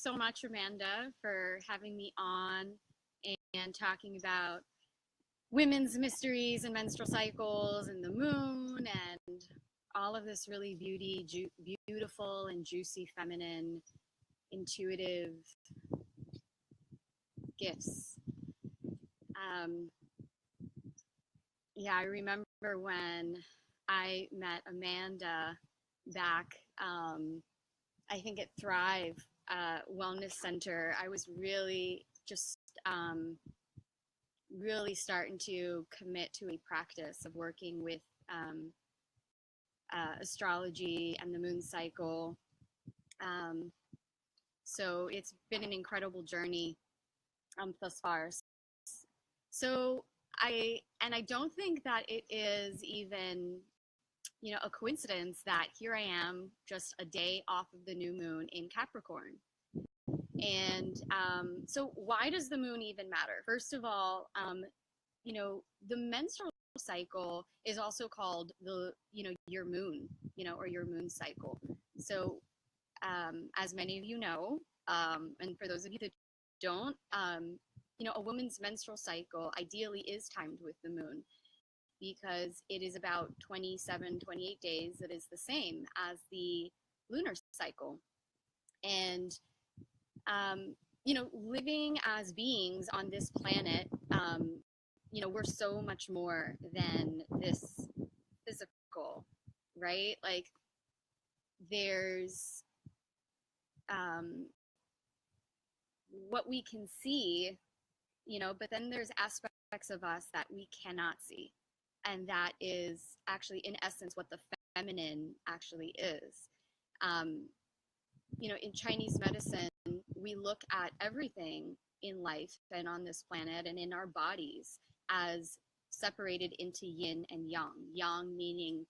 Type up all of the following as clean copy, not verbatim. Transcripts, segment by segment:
so much, Amanda, for having me on and talking about women's mysteries and menstrual cycles and the moon and all of this really beautiful and juicy feminine intuitive gifts. Um, yeah, I remember when I met Amanda back, I think at Thrive Wellness Center. I was really just really starting to commit to a practice of working with astrology and the moon cycle. So it's been an incredible journey thus far. So I don't think that it is even, you know, a coincidence that here I am just a day off of the new moon in Capricorn. And so why does the moon even matter? First of all, you know, the menstrual cycle is also called the, you know, your moon, you know, or your moon cycle. So as many of you know, and for those of you that don't, you know, a woman's menstrual cycle ideally is timed with the moon because it is about 27, 28 days that is the same as the lunar cycle. And, you know, living as beings on this planet, you know, we're so much more than this physical, right? Like there's what we can see, you know, but then there's aspects of us that we cannot see. And that is actually, in essence, what the feminine actually is. You know, in Chinese medicine, we look at everything in life and on this planet and in our bodies as separated into yin and yang. Yang meaning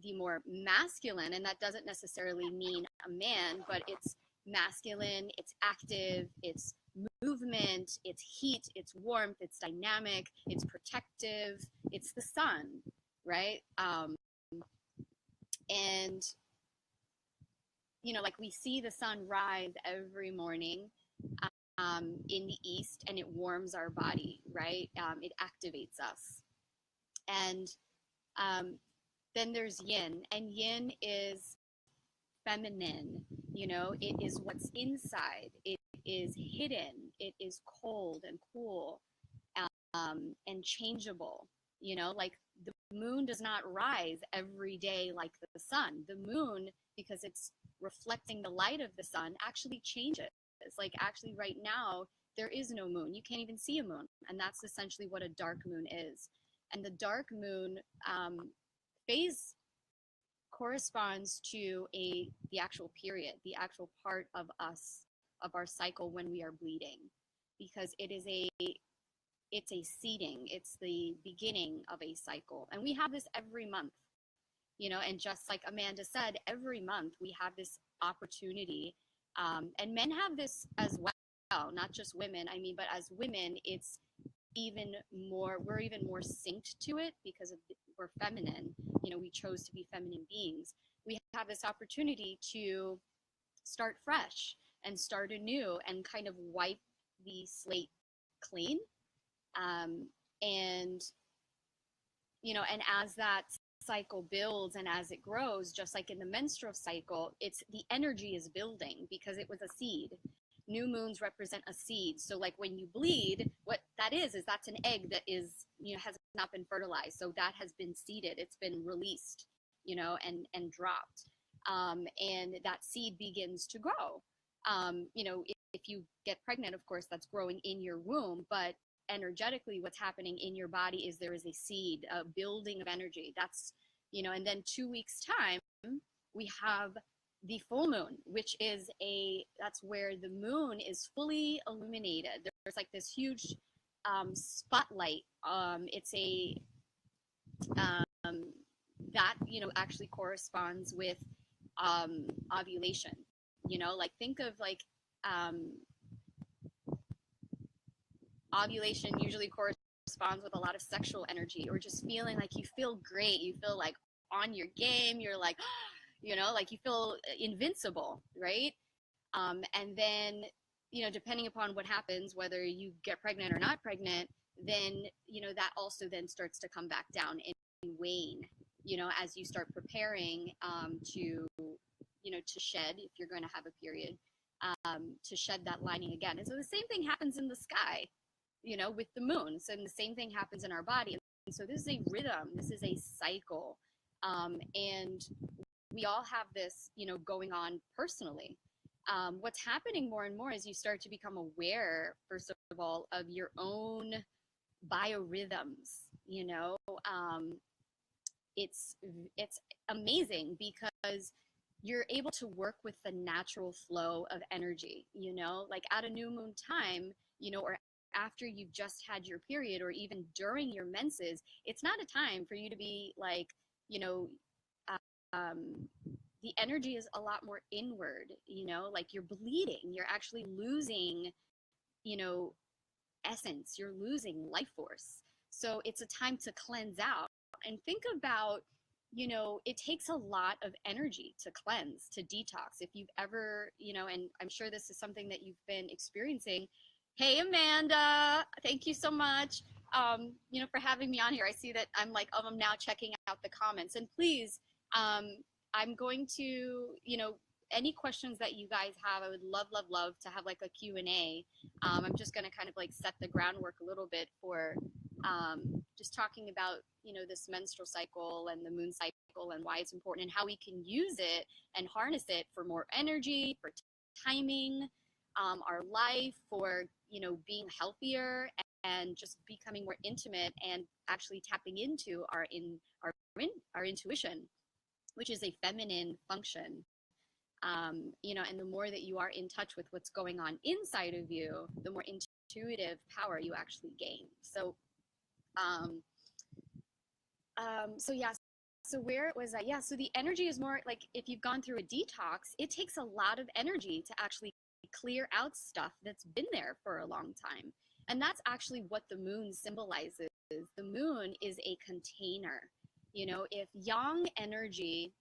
the more masculine, and that doesn't necessarily mean a man, but it's masculine, it's active, it's movement, it's heat, it's warmth, it's dynamic, it's protective, it's the sun, right? And, you know, like we see the sun rise every morning in the east and it warms our body, right? It activates us. And then there's yin, and yin is feminine, you know, it is what's inside, it is hidden, it is cold and cool and changeable, you know, like the moon does not rise every day like the sun. The moon, because it's reflecting the light of the sun, actually changes. Like actually right now there is no moon, you can't even see a moon, and that's essentially what a dark moon is. And the dark moon phase corresponds to the actual period, the actual part of us, of our cycle when we are bleeding, because it's a seeding, it's the beginning of a cycle. And we have this every month, you know, and just like Amanda said, every month we have this opportunity, and men have this as well, not just women. I mean, but as women, it's even more, we're even more synced to it because we're feminine, you know, we chose to be feminine beings. We have this opportunity to start fresh and start anew and kind of wipe the slate clean. And, you know, and as that cycle builds and as it grows, just like in the menstrual cycle, it's the energy is building because it was a seed. New moons represent a seed. So like when you bleed, what that is that's an egg that is, you know, has not been fertilized. So that has been seeded, it's been released, you know, and dropped. And that seed begins to grow. You know, if you get pregnant, of course, that's growing in your womb, but energetically what's happening in your body is there is a seed, a building of energy. That's, you know, and then 2 weeks time, we have the full moon, which is that's where the moon is fully illuminated. There's like this huge spotlight. It's that, you know, actually corresponds with ovulation, you know, like think of like ovulation usually corresponds with a lot of sexual energy, or just feeling like you feel great, you feel like on your game, you're like, you know, like you feel invincible, right? And then, depending upon what happens, whether you get pregnant or not pregnant, then, that also then starts to come back down and wane, as you start preparing to shed, if you're going to have a period, to shed that lining again. And so the same thing happens in the sky, with the moon. So the same thing happens in our body. And so this is a rhythm, this is a cycle. And we all have this, going on personally. What's happening more and more is you start to become aware, first of all, of your own biorhythms. It's amazing because you're able to work with the natural flow of energy, like at a new moon time, or after you've just had your period, or even during your menses. It's not a time for you to be like, the energy is a lot more inward, like you're bleeding, you're actually losing, essence, you're losing life force. So it's a time to cleanse out. And think about, it takes a lot of energy to cleanse, to detox. If you've ever, and I'm sure this is something that you've been experiencing. Hey, Amanda, thank you so much, for having me on here. I see that I'm now checking out the comments. And please, I'm going to, any questions that you guys have, I would love, love, love to have like a Q&A. I'm just going to kind of like set the groundwork a little bit for just talking about, this menstrual cycle and the moon cycle and why it's important and how we can use it and harness it for more energy, for timing our life, for, being healthier and just becoming more intimate and actually tapping into our intuition, which is a feminine function. And the more that you are in touch with what's going on inside of you, the more intuitive power you actually gain. So, so where was I? Yeah, so the energy is more like if you've gone through a detox, it takes a lot of energy to actually clear out stuff that's been there for a long time. And that's actually what the moon symbolizes. The moon is a container. If yang energy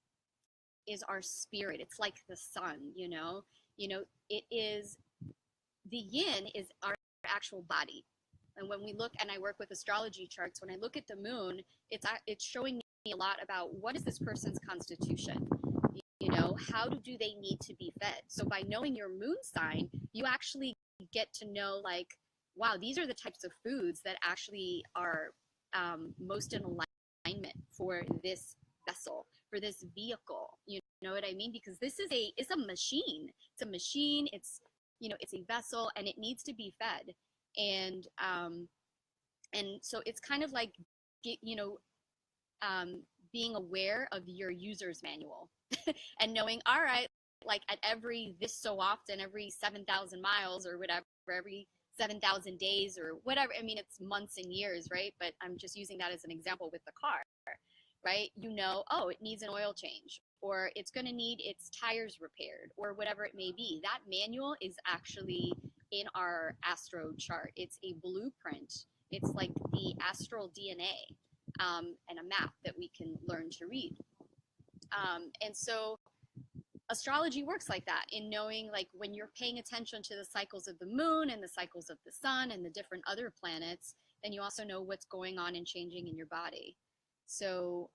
is our spirit, it's like the sun, it is, the yin is our actual body. And when we look, and I work with astrology charts, when I look at the moon, it's showing me a lot about what is this person's constitution, how do they need to be fed. So by knowing your moon sign, you actually get to know, like, wow, these are the types of foods that actually are most in alignment for this vessel, for this vehicle. You know what I mean? Because it's a machine. It's a machine. It's a vessel, and it needs to be fed. And so it's kind of like, being aware of your user's manual and knowing, all right, like at every this so often, every 7,000 miles or whatever, every 7,000 days or whatever. I mean, it's months and years, right? But I'm just using that as an example with the car, right? Oh, it needs an oil change, or it's going to need its tires repaired, or whatever it may be. That manual is actually in our astro chart. It's a blueprint. It's like the astral DNA, and a map that we can learn to read. And so astrology works like that, in knowing, like, when you're paying attention to the cycles of the moon and the cycles of the sun and the different other planets, then you also know what's going on and changing in your body. So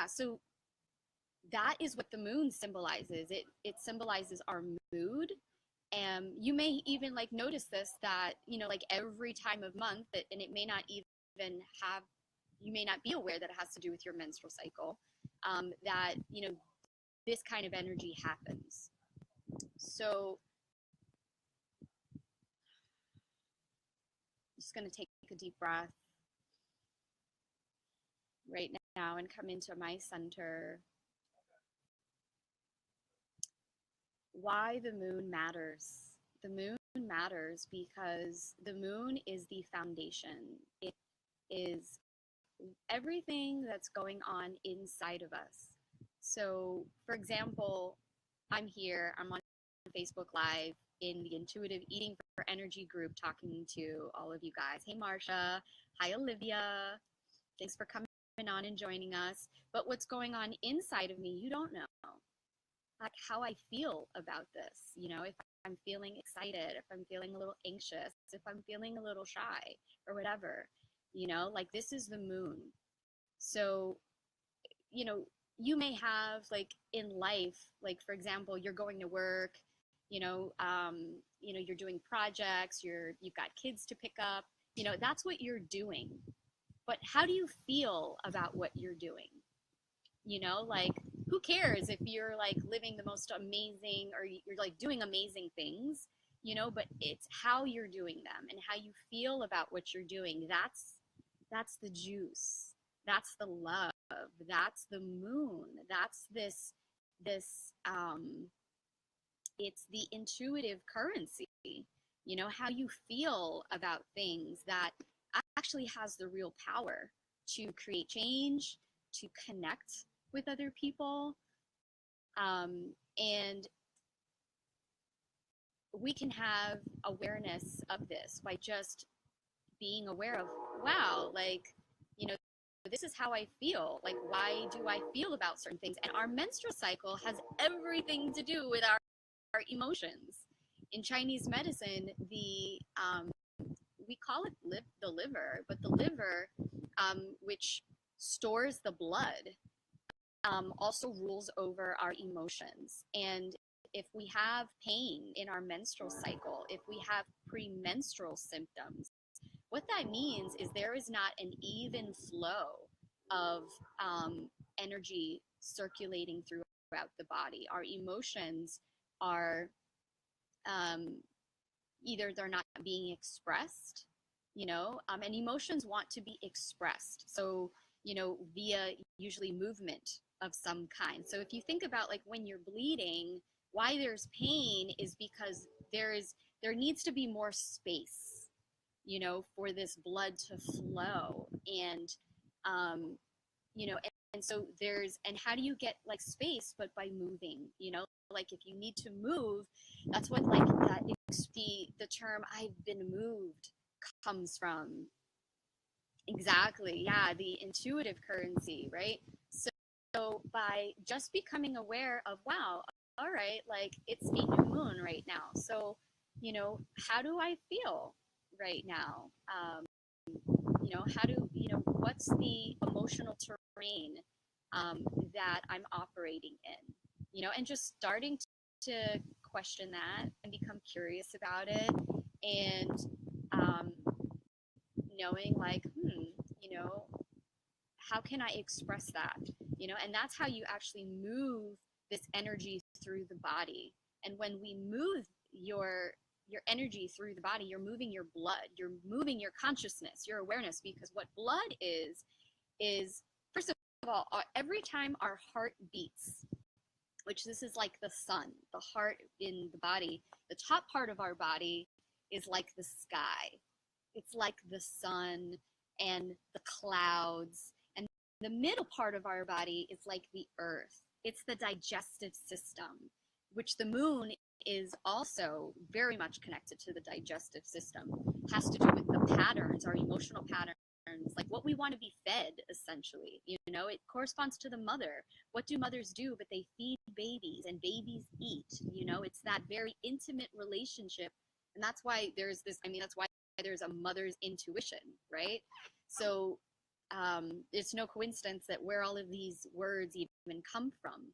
so that is what the moon symbolizes. It symbolizes our mood. And you may even like notice this, that like every time of month, and it may not even have, you may not be aware that it has to do with your menstrual cycle, that this kind of energy happens. So I'm just going to take a deep breath right now and come into my center. Why the moon matters. The moon matters because the moon is the foundation. It is everything that's going on inside of us. So, for example, I'm on Facebook Live in the Intuitive Eating for Energy group, talking to all of you guys. Hey, Marsha. Hi, Olivia. Thanks for coming on and joining us. But what's going on inside of me, you don't know. like how I feel about this, if I'm feeling excited, if I'm feeling a little anxious, if I'm feeling a little shy or whatever, like this is the moon. So, you know, you may have like in life, like for example, you're going to work, you're doing projects, you've got kids to pick up, that's what you're doing. But how do you feel about what you're doing? Like who cares if you're like living the most amazing or you're like doing amazing things, but it's how you're doing them and how you feel about what you're doing. That's the juice. That's the love. That's the moon. That's this it's the intuitive currency. How you feel about things that actually has the real power to create change, to connect with other people. And we can have awareness of this by just being aware of, wow, like, this is how I feel. Like, why do I feel about certain things? And our menstrual cycle has everything to do with our emotions. In Chinese medicine, we call it the liver, but the liver, which stores the blood, also rules over our emotions. And if we have pain in our menstrual cycle, if we have premenstrual symptoms, what that means is there is not an even flow of energy circulating throughout the body. Our emotions are either they're not being expressed, and emotions want to be expressed. So, via usually movement of some kind. So if you think about like when you're bleeding, why there's pain is because there needs to be more space, for this blood to flow. And, and so and how do you get like space but by moving, like if you need to move, that's what like that the term I've been moved comes from. Exactly. Yeah, the intuitive currency, right? So by just becoming aware of, wow, all right, like it's a new moon right now. So, how do I feel right now? What's the emotional terrain that I'm operating in? And just starting to question that and become curious about it, and um, knowing like, how can I express that? And that's how you actually move this energy through the body. And when we move your energy through the body, you're moving your blood, you're moving your consciousness, your awareness, because what blood is first of all, every time our heart beats, which this is like the sun, the heart in the body, the top part of our body is like the sky. It's like the sun and the clouds. And the middle part of our body is like the earth. It's the digestive system, which the moon is also very much connected to the digestive system. It has to do with the patterns, our emotional patterns, like what we want to be fed, essentially. It corresponds to the mother. What do mothers do? But they feed babies, and babies eat. It's that very intimate relationship. And that's why that's why there's a mother's intuition, right? So it's no coincidence that where all of these words even come from.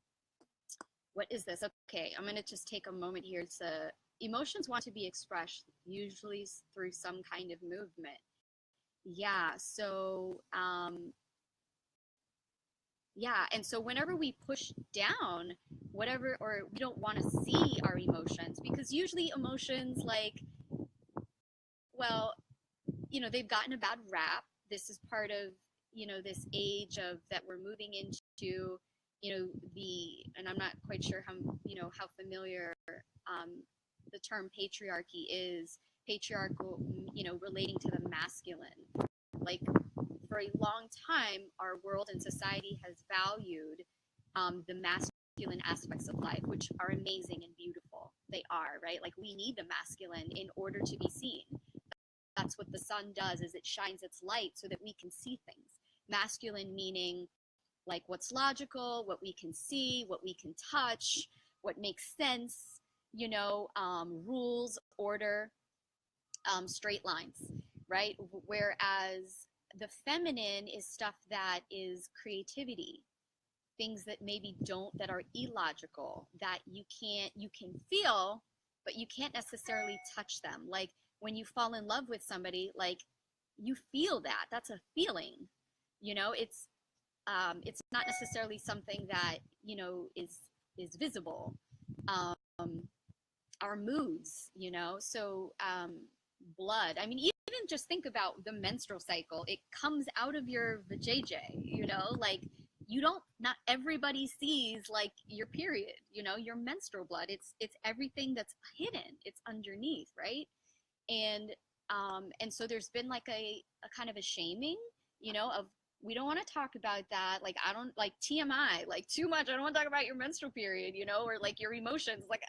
What is this? Okay, I'm going to just take a moment here to, emotions want to be expressed, usually through some kind of movement. Yeah, so, and so whenever we push down whatever, or we don't want to see our emotions, because usually emotions like, well, they've gotten a bad rap. This is part of, this age of that we're moving into, and I'm not quite sure how familiar the term patriarchy is. Patriarchal, relating to the masculine. Like for a long time, our world and society has valued the masculine aspects of life, which are amazing and beautiful. They are, right? Like we need the masculine in order to be seen. That's what the sun does, is it shines its light so that we can see things. Masculine meaning like what's logical, what we can see, what we can touch, what makes sense, rules, order, straight lines, right? Whereas the feminine is stuff that is creativity, things that maybe don't, that are illogical, that you can feel, but you can't necessarily touch them. Like when you fall in love with somebody, like you feel that. That's a feeling. It's not necessarily something that is visible. Um, our moods, so blood. I mean, even just think about the menstrual cycle. It comes out of your vajayjay, like you don't, not everybody sees like your period, your menstrual blood. It's everything that's hidden. It's underneath, right? And so there's been like a kind of a shaming, of, we don't want to talk about that. Like, I don't like TMI, like too much. I don't want to talk about your menstrual period, or like your emotions, like,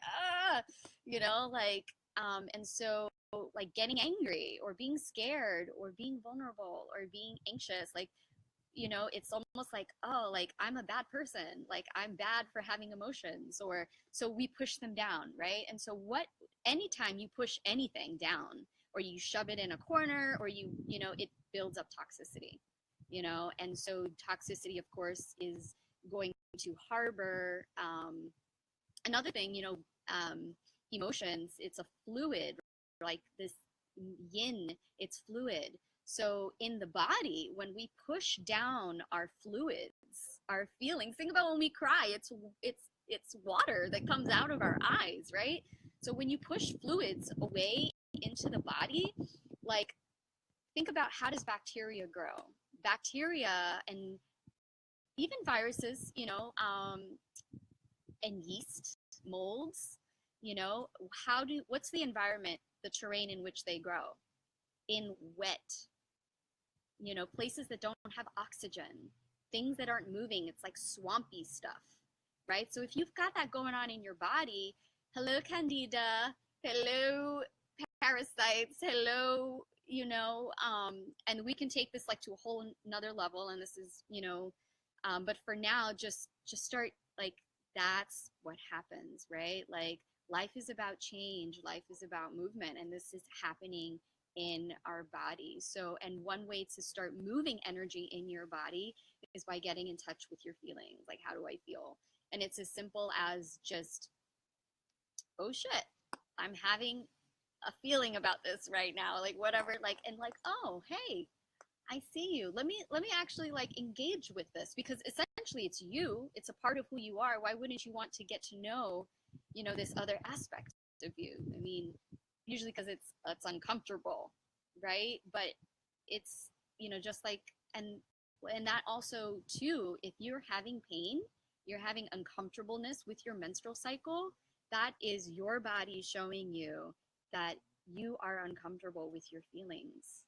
and so like getting angry or being scared or being vulnerable or being anxious, like, it's almost like, oh, like I'm a bad person, like I'm bad for having emotions, or so we push them down, right? And so anytime you push anything down or you shove it in a corner or it builds up toxicity, and so toxicity, of course, is going to harbor another thing, emotions. It's a fluid, like this yin, it's fluid. So in the body, when we push down our fluids, our feelings, think about when we cry, it's water that comes out of our eyes, right? So when you push fluids away into the body, like think about, how does bacteria grow? Bacteria and even viruses, and yeast, molds, what's the environment, the terrain in which they grow? In wet, places that don't have oxygen, things that aren't moving. It's like swampy stuff, right? So if you've got that going on in your body, hello Candida, hello parasites, hello, and we can take this like to a whole another level. And this is, but for now, just start, like, that's what happens, right? Like life is about change, life is about movement, and this is happening in our body. So, and one way to start moving energy in your body is by getting in touch with your feelings. Like, how do I feel? And it's as simple as just, oh shit, I'm having a feeling about this right now, like whatever, like, and like, oh, hey, I see you. Let me actually like engage with this, because essentially it's you. It's a part of who you are. Why wouldn't you want to get to know, this other aspect of you? I mean, usually because it's uncomfortable, right? But it's, just like, and that also too, if you're having pain, you're having uncomfortableness with your menstrual cycle, that is your body showing you that you are uncomfortable with your feelings.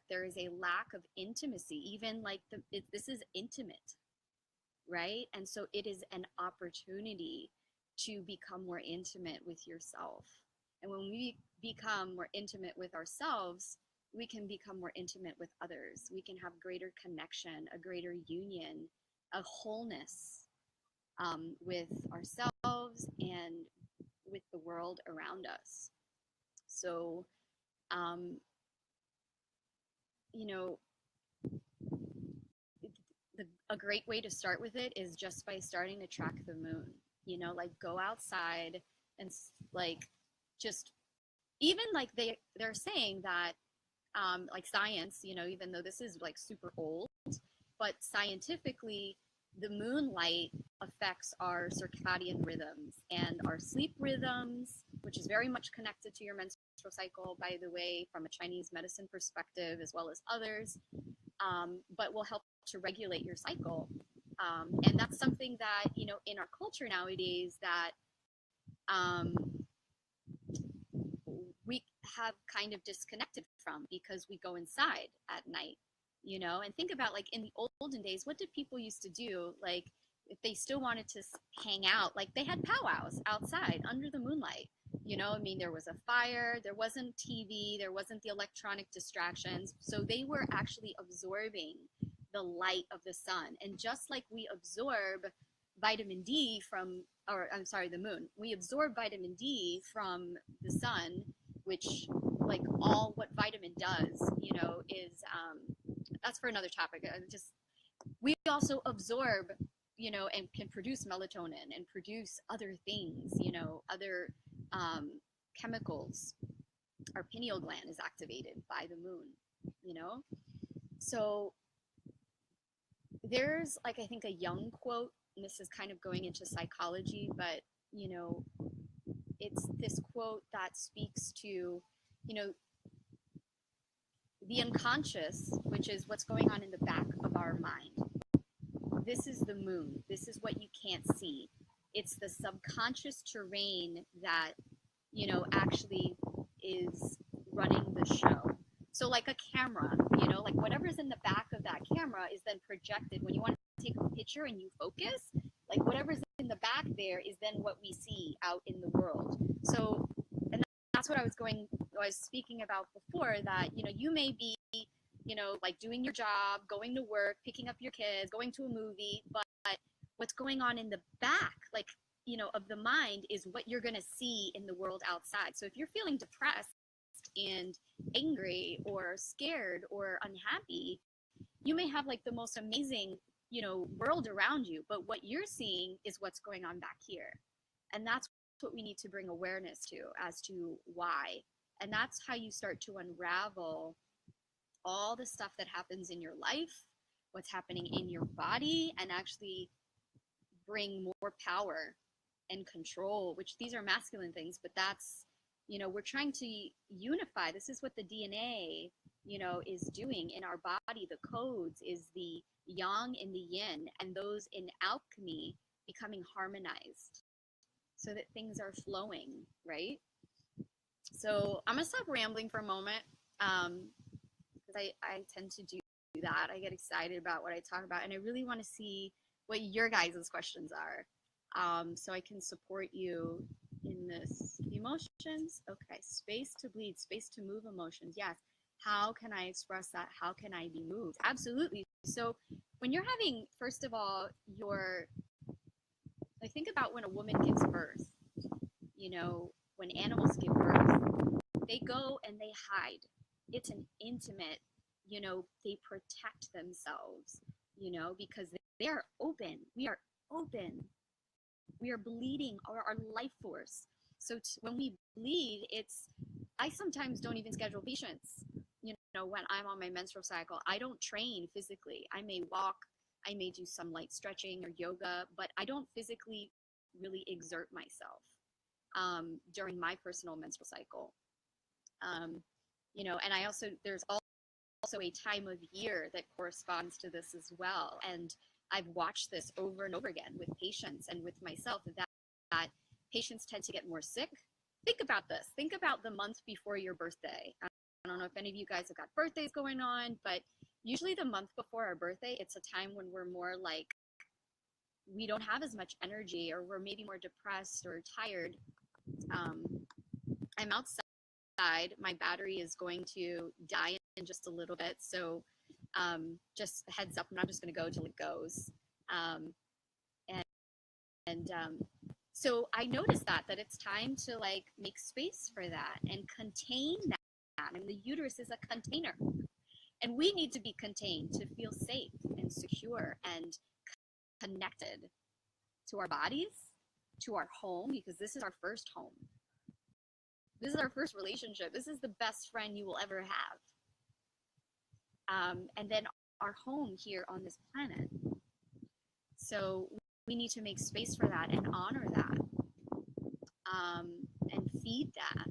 There is a lack of intimacy, even like this is intimate, right? And so it is an opportunity to become more intimate with yourself. And when we become more intimate with ourselves, we can become more intimate with others. We can have greater connection, a greater union, a wholeness, with ourselves and with the world around us. So, you know, a great way to start with it is just by starting to track the moon. Like go outside and like just, even like they're saying that like science, even though this is like super old, but scientifically the moonlight affects our circadian rhythms and our sleep rhythms, which is very much connected to your menstrual cycle, by the way, from a Chinese medicine perspective as well as others, but will help to regulate your cycle. And that's something that, in our culture nowadays, that we have kind of disconnected from, because we go inside at night, and think about like in the olden days, what did people used to do? Like if they still wanted to hang out, like they had powwows outside under the moonlight. I mean, there was a fire, there wasn't TV, there wasn't the electronic distractions. So they were actually absorbing the light of the sun. And just like we absorb vitamin D from, or I'm sorry, the moon. We absorb vitamin D from the sun, which, like, all what vitamin does, is that's for another topic. Just we also absorb, and can produce melatonin and produce other things, other um, chemicals. Our pineal gland is activated by the moon, you know? So there's, like, I think a Jung quote, and this is kind of going into psychology, but, it's this quote that speaks to, the unconscious, which is what's going on in the back of our mind. This is the moon. This is what you can't see. It's the subconscious terrain that, actually is running the show. So, like a camera, like whatever's in the back of that camera is then projected. When you want to take a picture and you focus, like whatever's in the back there is then what we see out in the world. So, and that's what I was speaking about before, that, you may be, like doing your job, going to work, picking up your kids, going to a movie, but what's going on in the back, like, of the mind is what you're going to see in the world outside. So if you're feeling depressed and angry or scared or unhappy, you may have like the most amazing, world around you, but what you're seeing is what's going on back here. And that's what we need to bring awareness to, as to why. And that's how you start to unravel all the stuff that happens in your life, what's happening in your body, and actually bring more power and control, which these are masculine things, but that's, we're trying to unify. This is what the DNA, is doing in our body. The codes is the yang and the yin, and those in alchemy becoming harmonized so that things are flowing, right? So I'm gonna stop rambling for a moment, because I tend to do that. I get excited about what I talk about, and I really want to see what your guys' questions are, so I can support you in this. Emotions, okay. Space to bleed, space to move emotions. Yes. How can I express that? How can I be moved? Absolutely. So when you're having, first of all, I think about when a woman gives birth, when animals give birth, they go and they hide. It's an intimate, they protect themselves, because they are open. We are open. We are bleeding our life force. So when we bleed, I sometimes don't even schedule patients, when I'm on my menstrual cycle. I don't train physically. I may walk, I may do some light stretching or yoga, but I don't physically really exert myself during my personal menstrual cycle. And there's also a time of year that corresponds to this as well. And I've watched this over and over again with patients and with myself, that patients tend to get more sick. Think about this. Think about the month before your birthday. I don't know if any of you guys have got birthdays going on, but usually the month before our birthday, it's a time when we're more like, we don't have as much energy, or we're maybe more depressed or tired. I'm outside. My battery is going to die in just a little bit. So just a heads up, I'm not just going to go till it goes. So I noticed that it's time to like make space for that and contain that. And the uterus is a container, and we need to be contained to feel safe and secure and connected to our bodies, to our home, because this is our first home. This is our first relationship. This is the best friend you will ever have. And then our home here on this planet. So we need to make space for that and honor that, and feed that.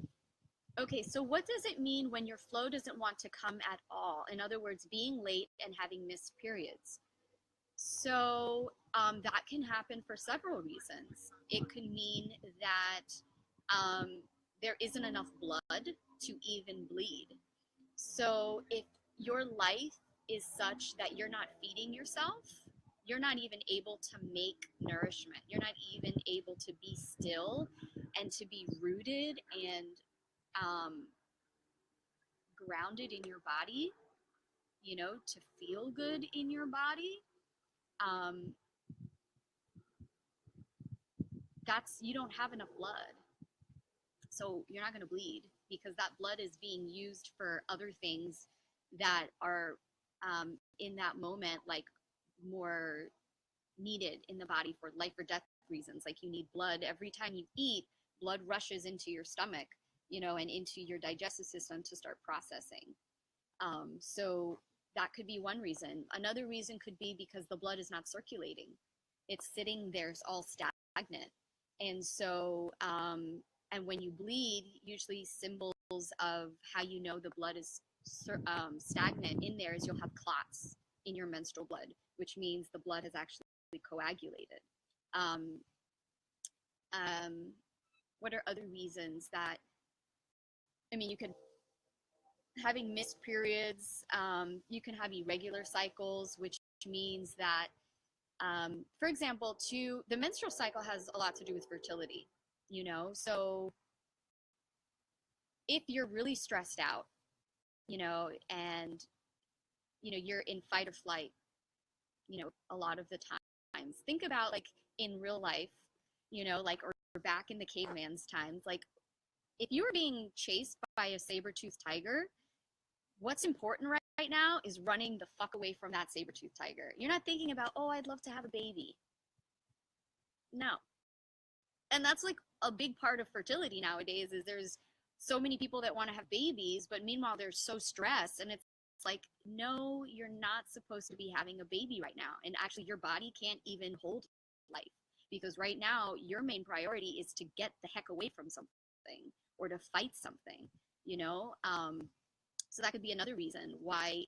Okay, so what does it mean when your flow doesn't want to come at all? In other words, being late and having missed periods. So that can happen for several reasons. It could mean that there isn't enough blood to even bleed. So if your life is such that you're not feeding yourself, you're not even able to make nourishment. You're not even able to be still and to be rooted and grounded in your body, to feel good in your body. that's, you don't have enough blood. So you're not going to bleed because that blood is being used for other things that are in that moment, like more needed in the body for life or death reasons. Like you need blood every time you eat, blood rushes into your stomach, and into your digestive system to start processing. So that could be one reason. Another reason could be because the blood is not circulating. It's sitting there, it's all stagnant. And so, and when you bleed, usually symbols of how you know the blood is stagnant in there is you'll have clots in your menstrual blood, which means the blood has actually coagulated. Um, what are other reasons that, I mean, you could, having missed periods, you can have irregular cycles, which means that, for example, the menstrual cycle has a lot to do with fertility, so if you're really stressed out, and, you're in fight or flight, a lot of the times, think about like in real life, like, or back in the caveman's times, like if you were being chased by a saber-toothed tiger, what's important right now is running the fuck away from that saber-toothed tiger. You're not thinking about, oh, I'd love to have a baby. No. And that's like a big part of fertility nowadays is there's so many people that want to have babies, but meanwhile they're so stressed, and it's like, no, you're not supposed to be having a baby right now. And actually your body can't even hold life because right now your main priority is to get the heck away from something or to fight something, so that could be another reason why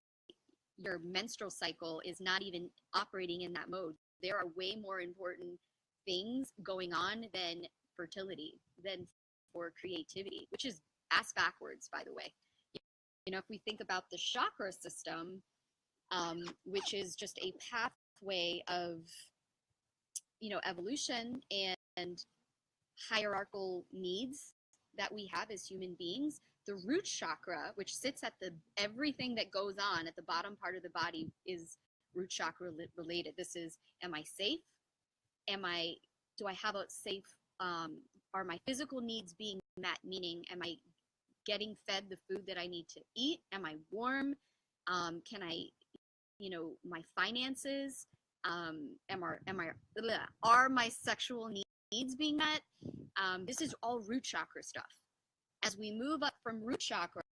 your menstrual cycle is not even operating in that mode. There are way more important things going on than fertility, than for creativity, which is ass backwards, by the way. If we think about the chakra system, which is just a pathway of, evolution and hierarchical needs that we have as human beings, the root chakra, which sits at the everything that goes on at the bottom part of the body, is root chakra related. This is, am I safe? Do I have a safe, are my physical needs being met? Meaning, am I getting fed the food that I need to eat? Am I warm? Can I, my finances, are my sexual needs being met? This is all root chakra stuff. As we move up from root chakra,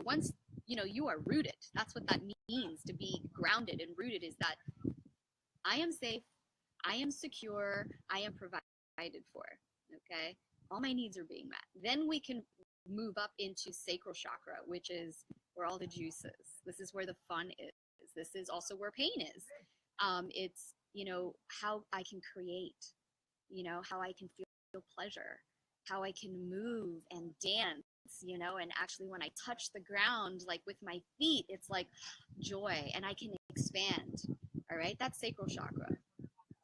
once you are rooted, that's what that means, to be grounded and rooted, is that I am safe, I am secure, I am provided for. Okay, all my needs are being met. Then we can move up into sacral chakra, which is where all the juice is. This is where the fun is. This is also where pain is. It's how I can create, how I can feel pleasure, how I can move and dance, and actually when I touch the ground, like with my feet, it's like joy, and I can expand. All right, that's sacral chakra.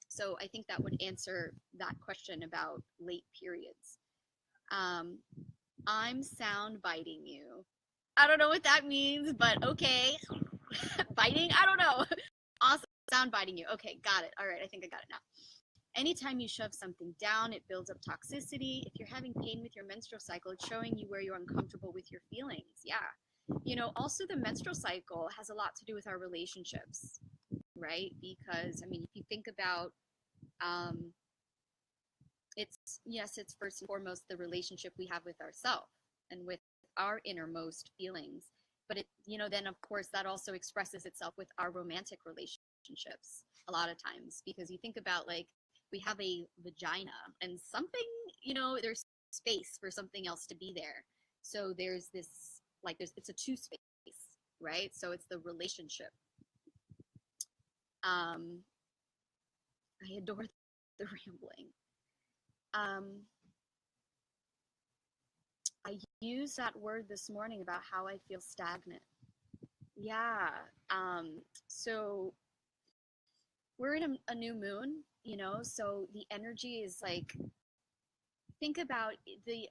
So I think that would answer that question about late periods. I'm sound biting you. I don't know what that means, but okay. Biting? I don't know. Awesome. Sound biting you. Okay, got it. All right, I think I got it now. Anytime you shove something down, it builds up toxicity. If you're having pain with your menstrual cycle, it's showing you where you're uncomfortable with your feelings. Yeah. Also the menstrual cycle has a lot to do with our relationships, right? Because, I mean, if you think about, it's first and foremost the relationship we have with ourselves and with our innermost feelings. But then of course that also expresses itself with our romantic relationships a lot of times, because you think about, like, we have a vagina and something, there's space for something else to be there. So there's this, like, it's a two space, right? So it's the relationship. I adore the rambling. I used that word this morning about how I feel stagnant. Yeah. So we're in a new moon, so the energy is like, think about the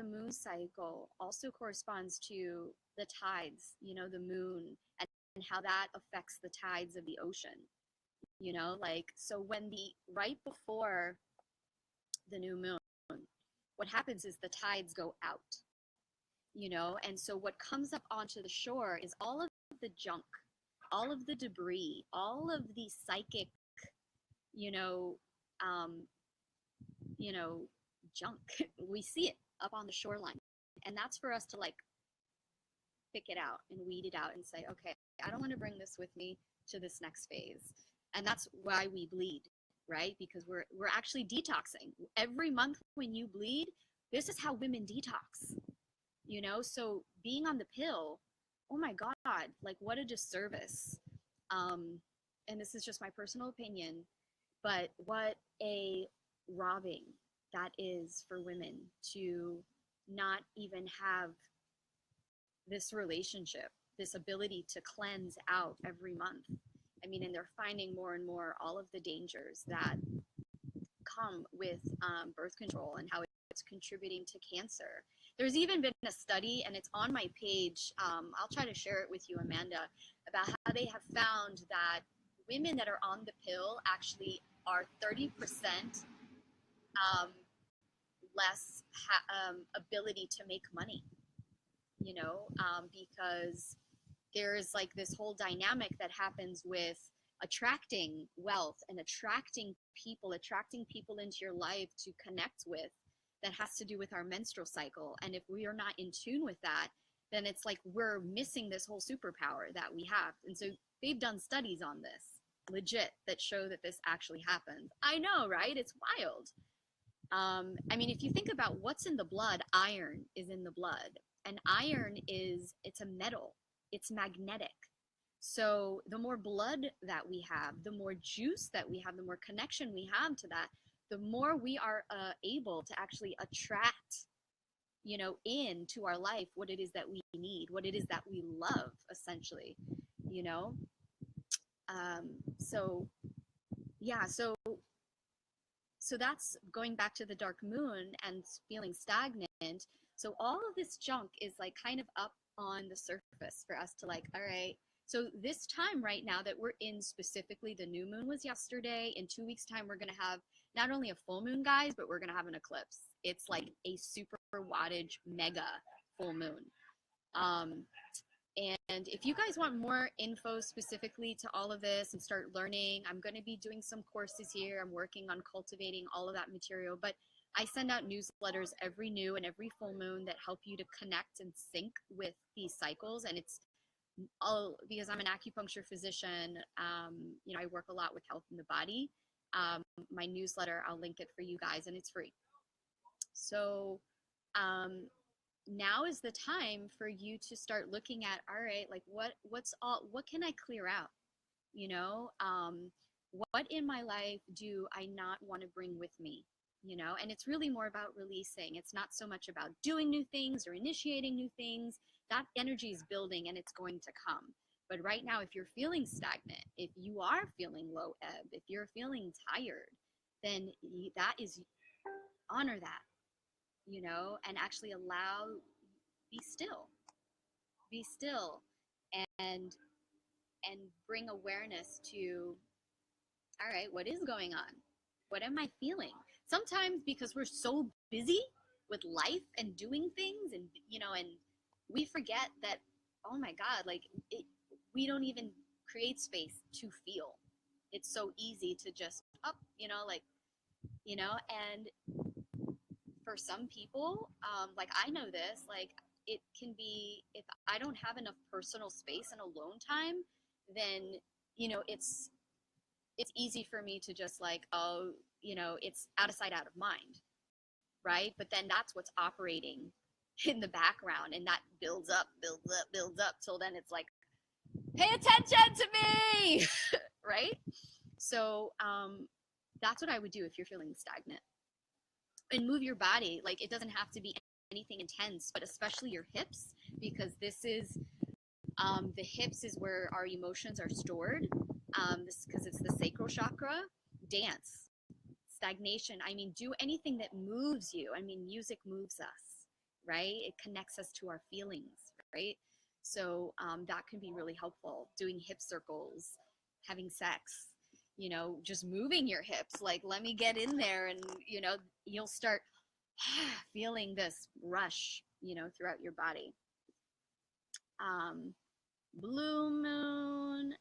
moon cycle also corresponds to the tides, the moon, and how that affects the tides of the ocean, like, so right before the new moon, what happens is the tides go out, and so what comes up onto the shore is all of the junk, all of the debris, all of the psychic, you know, um, you know, junk. We see it up on the shoreline. And that's for us to like pick it out and weed it out and say, okay, I don't want to bring this with me to this next phase. And that's why we bleed, right? Because we're actually detoxing. Every month when you bleed, this is how women detox. So being on the pill, oh my God, like what a disservice. And this is just my personal opinion, but what a robbing that is for women to not even have this relationship, this ability to cleanse out every month. I mean, and they're finding more and more all of the dangers that come with birth control and how it's contributing to cancer. There's even been a study, and it's on my page. I'll try to share it with you, Amanda, about how they have found that women that are on the pill actually are 30% less ability to make money, because there's like this whole dynamic that happens with attracting wealth and attracting people into your life to connect with, that has to do with our menstrual cycle. And if we are not in tune with that, then it's like we're missing this whole superpower that we have. And so they've done studies on this, legit, that show that this actually happens. I know, right? It's wild. I mean, if you think about what's in the blood, iron is in the blood. And iron it's a metal. It's magnetic. So the more blood that we have, the more juice that we have, the more connection we have to that, the more we are able to actually attract, into our life what it is that we need, what it is that we love, essentially, So, yeah, so that's going back to the dark moon and feeling stagnant. So all of this junk is like kind of up on the surface for us to like, all right, so this time right now that we're in, specifically the new moon was yesterday. In 2 weeks time, we're going to have not only a full moon, guys, but we're going to have an eclipse. It's like a super wattage mega full moon. And if you guys want more info specifically to all of this and start learning, I'm going to be doing some courses here. I'm working on cultivating all of that material, but I send out newsletters every new and every full moon that help you to connect and sync with these cycles. And it's all because I'm an acupuncture physician. I work a lot with health in the body. My newsletter, I'll link it for you guys, and it's free. So, now is the time for you to start looking at, all right, like what can I clear out? What in my life do I not want to bring with me? And it's really more about releasing. It's not so much about doing new things or initiating new things. That energy is building and it's going to come. But right now, if you're feeling stagnant, if you are feeling low ebb, if you're feeling tired, then that is, honor that, and actually be still and bring awareness to, all right, what is going on? What am I feeling? Sometimes because we're so busy with life and doing things and we forget that, oh my God, like we don't even create space to feel. It's so easy to just and for some people, like I know this, like it can be, if I don't have enough personal space and alone time, then, it's easy for me to just like, oh, it's out of sight, out of mind. Right. But then that's what's operating in the background, and that builds up till then it's like, pay attention to me. Right. So, that's what I would do if you're feeling stagnant. And move your body. Like, it doesn't have to be anything intense, but especially your hips, because this is the hips is where our emotions are stored. This because it's the sacral chakra. Dance, stagnation. I mean, do anything that moves you. I mean, music moves us, right? It connects us to our feelings, right? So that can be really helpful. Doing hip circles, having sex, just moving your hips, like, let me get in there, and you'll start feeling this rush, throughout your body. um, Blue moon.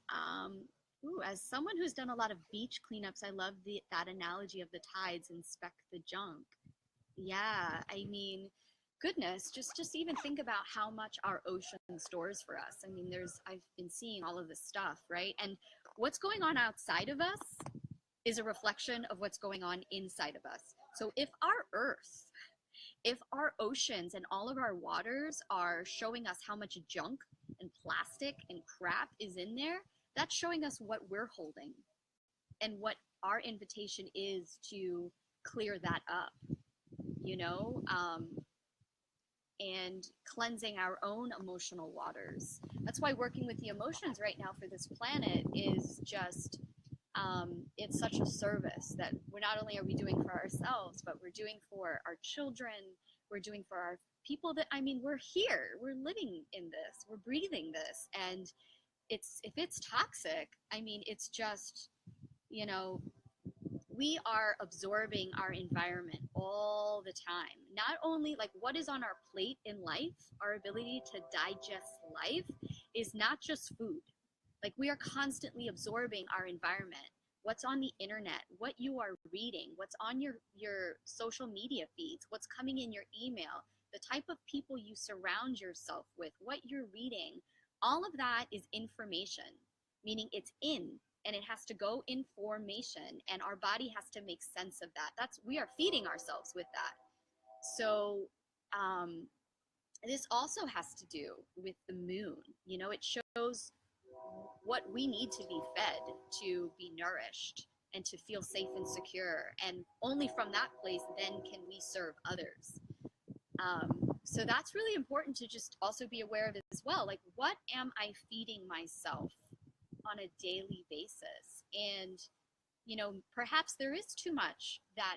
As someone who's done a lot of beach cleanups, I love that analogy of the tides, inspect the junk. Yeah, I mean, goodness, just even think about how much our ocean stores for us. I mean, I've been seeing all of this stuff, right? And what's going on outside of us is a reflection of what's going on inside of us. So if our oceans and all of our waters are showing us how much junk and plastic and crap is in there, that's showing us what we're holding and what our invitation is to clear that up, you know, um, and cleansing our own emotional waters. That's why working with the emotions right now for this planet is just, it's such a service that we're not only are we doing for ourselves, but we're doing for our children, we're doing for our people that, I mean, we're here, we're living in this, we're breathing this. And if it's toxic, I mean, it's just, you know, we are absorbing our environment all the time. Not only like what is on our plate in life, our ability to digest life is not just food. Like we are constantly absorbing our environment. What's on the internet, what you are reading, what's on your social media feeds, what's coming in your email, the type of people you surround yourself with, what you're reading, all of that is information, meaning it's in, and it has to go in formation, and our body has to make sense of that. We are feeding ourselves with that. So this also has to do with the moon. You know, it shows what we need to be fed to be nourished and to feel safe and secure. And only from that place then can we serve others. So that's really important to just also be aware of as well. Like, what am I feeding myself on a daily basis? And, you know, perhaps there is too much that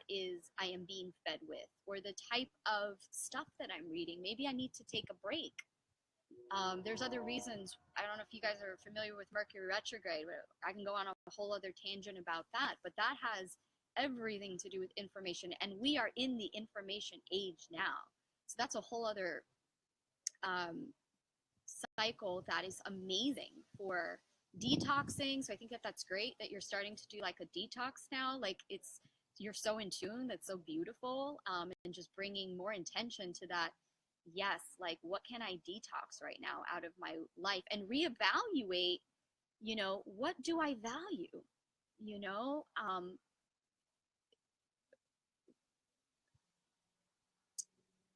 I am being fed with, or the type of stuff that I'm reading. Maybe I need to take a break. There's other reasons. I don't know if you guys are familiar with Mercury retrograde, but I can go on a whole other tangent about that. But that has everything to do with information, and we are in the information age now. So that's a whole other cycle that is amazing for detoxing. So I think that's great that you're starting to do like a detox now. Like you're so in tune. That's so beautiful. And just bringing more intention to that. Yes, like what can I detox right now out of my life, and reevaluate, you know, what do I value? You know,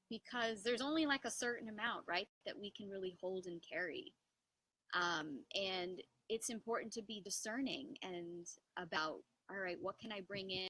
because there's only like a certain amount, right, that we can really hold and carry. And it's important to be discerning and about, all right, what can I bring in?